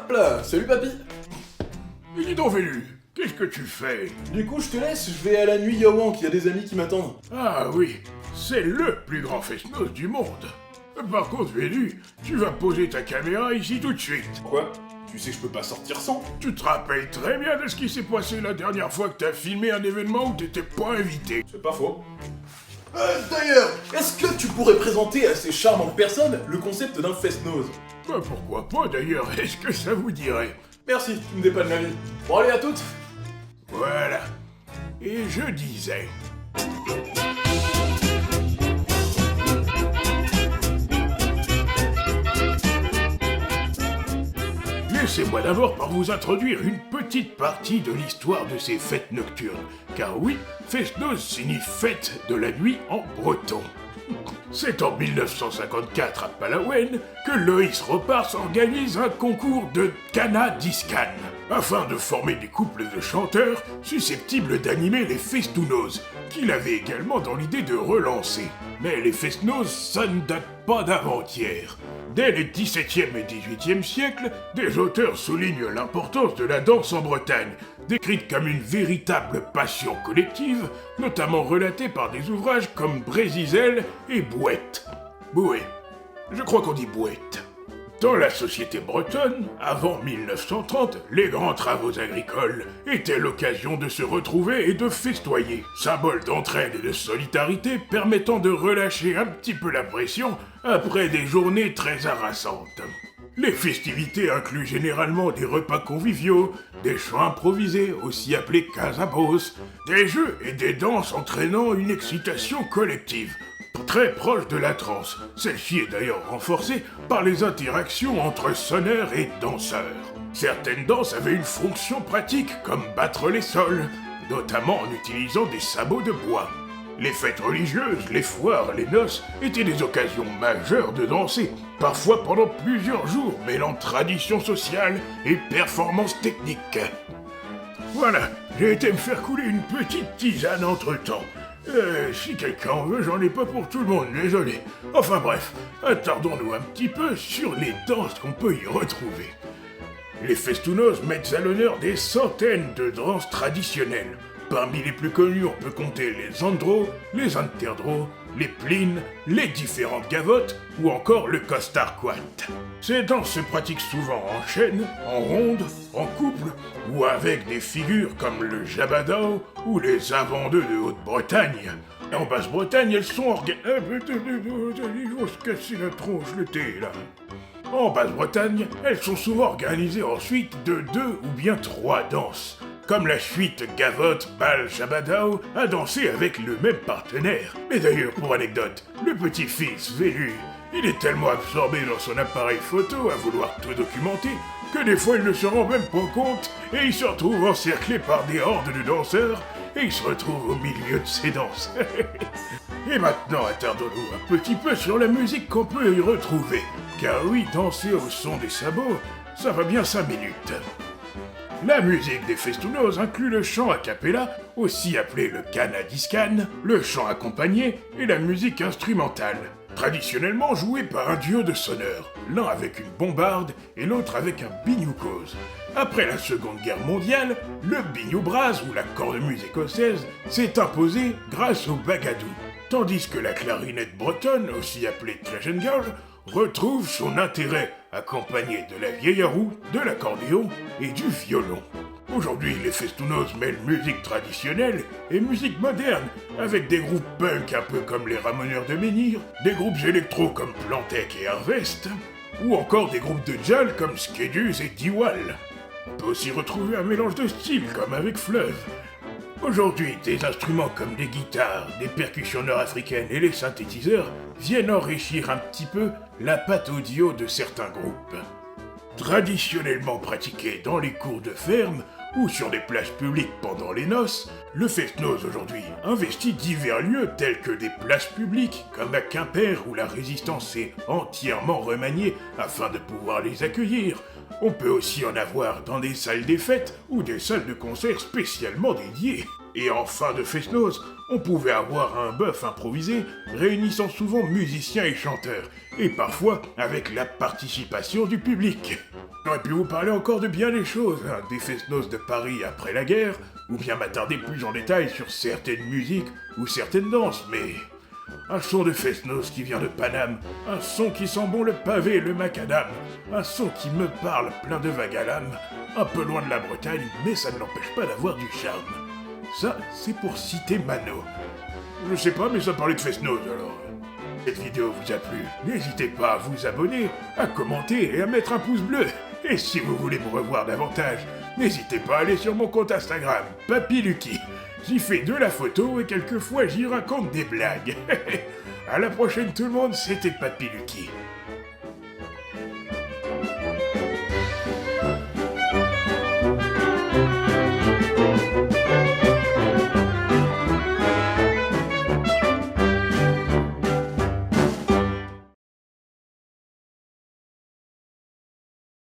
Hop là, salut papy. Mais dis donc, Vélu, qu'est-ce que tu fais? Du coup, je te laisse, je vais à la nuit Yawank, il y a des amis qui m'attendent. Ah oui, c'est le plus grand fest-noz du monde. Par contre, Vélu, tu vas poser ta caméra ici tout de suite. Quoi? Tu sais que je peux pas sortir sans? Tu te rappelles très bien de ce qui s'est passé la dernière fois que t'as filmé un événement où t'étais pas invité. C'est pas faux. D'ailleurs, est-ce que tu pourrais présenter à ces charmantes personnes le concept d'un fest-noz? Bah pourquoi pas d'ailleurs, est-ce que ça vous dirait? Merci, tu me dépannes la vie. Bon allez, à toutes. Voilà. Et je disais... Laissez-moi d'abord par vous introduire une petite partie de l'histoire de ces fêtes nocturnes. Car oui, fest-noz signifie fête de la nuit en breton. C'est en 1954 à Palawen que Loïs Ropars organise un concours de Cana Discan, afin de former des couples de chanteurs susceptibles d'animer les festounoz, qu'il avait également dans l'idée de relancer. Mais les fest-noz, ça ne date pas d'avant-hier. Dès les XVIIe et XVIIIe siècles, des auteurs soulignent l'importance de la danse en Bretagne, décrite comme une véritable passion collective, notamment relatée par des ouvrages comme Brézizel et Bouette. Bouet. Je crois qu'on dit Bouette. Dans la société bretonne, avant 1930, les grands travaux agricoles étaient l'occasion de se retrouver et de festoyer, symbole d'entraide et de solidarité permettant de relâcher un petit peu la pression après des journées très harassantes. Les festivités incluent généralement des repas conviviaux, des chants improvisés, aussi appelés casabos, des jeux et des danses entraînant une excitation collective, très proche de la transe. Celle-ci est d'ailleurs renforcée par les interactions entre sonneurs et danseurs. Certaines danses avaient une fonction pratique, comme battre les sols, notamment en utilisant des sabots de bois. Les fêtes religieuses, les foires, les noces étaient des occasions majeures de danser, parfois pendant plusieurs jours, mêlant tradition sociale et performance technique. Voilà, j'ai été me faire couler une petite tisane entre-temps. Si quelqu'un en veut, j'en ai pas pour tout le monde, désolé. Enfin bref, attardons-nous un petit peu sur les danses qu'on peut y retrouver. Les festounoz mettent à l'honneur des centaines de danses traditionnelles. Parmi les plus connus, on peut compter les andros, les interdros, les plines, les différentes gavottes ou encore le costarquat. Ces danses se pratiquent souvent en chaîne, en ronde, en couple ou avec des figures comme le jabadao ou les avandeux de Haute-Bretagne. En Basse-Bretagne, elles sont il faut se casser la tronche, le thé, là. En Basse-Bretagne, elles sont souvent organisées ensuite de 2 ou bien 3 danses, comme la suite Gavotte, Bal, Jabadao a dansé avec le même partenaire. Mais d'ailleurs, pour anecdote, le petit-fils Vélu, il est tellement absorbé dans son appareil photo à vouloir tout documenter que des fois il ne se rend même pas compte et il se retrouve encerclé par des hordes de danseurs et il se retrouve au milieu de ces danses. Et maintenant, attardons-nous un petit peu sur la musique qu'on peut y retrouver. Car oui, danser au son des sabots, ça va bien 5 minutes. La musique des festounoz inclut le chant a cappella, aussi appelé le cana discan, le chant accompagné et la musique instrumentale, traditionnellement jouée par un duo de sonneurs, l'un avec une bombarde et l'autre avec un binioucose. Après la Seconde Guerre mondiale, le biniou-bras ou la cornemuse écossaise s'est imposé grâce au bagadou, tandis que la clarinette bretonne, aussi appelée Tlajengol, retrouve son intérêt, accompagné de la vieille roue, de l'accordéon et du violon. Aujourd'hui, les festounoz mêlent musique traditionnelle et musique moderne, avec des groupes punk un peu comme les Ramoneurs de Menhir, des groupes électro comme Plantec et Harvest, ou encore des groupes de jazz comme Skedus et Diwal. On peut aussi retrouver un mélange de styles comme avec Fleuve. Aujourd'hui, des instruments comme les guitares, des percussions nord-africaines et les synthétiseurs viennent enrichir un petit peu la pâte audio de certains groupes. Traditionnellement pratiqué dans les cours de ferme ou sur des places publiques pendant les noces, le fest-noz aujourd'hui investit divers lieux tels que des places publiques comme à Quimper où la résistance est entièrement remaniée afin de pouvoir les accueillir. On peut aussi en avoir dans des salles des fêtes ou des salles de concert spécialement dédiées. Et en fin de fest-noz, on pouvait avoir un bœuf improvisé réunissant souvent musiciens et chanteurs, et parfois avec la participation du public. J'aurais pu vous parler encore de bien des choses, hein, des fest-noz de Paris après la guerre, ou bien m'attarder plus en détail sur certaines musiques ou certaines danses, mais... Un son de fest-noz qui vient de Paname, un son qui sent bon le pavé, le macadam, un son qui me parle plein de vague à l'âme, un peu loin de la Bretagne, mais ça ne l'empêche pas d'avoir du charme. Ça, c'est pour citer Mano. Je sais pas, mais ça parlait de fest-noz, alors... Cette vidéo vous a plu, n'hésitez pas à vous abonner, à commenter et à mettre un pouce bleu. Et si vous voulez me revoir davantage, n'hésitez pas à aller sur mon compte Instagram, Papy Lucky. J'y fais de la photo et quelquefois j'y raconte des blagues. À la prochaine tout le monde, c'était Papy Lucky.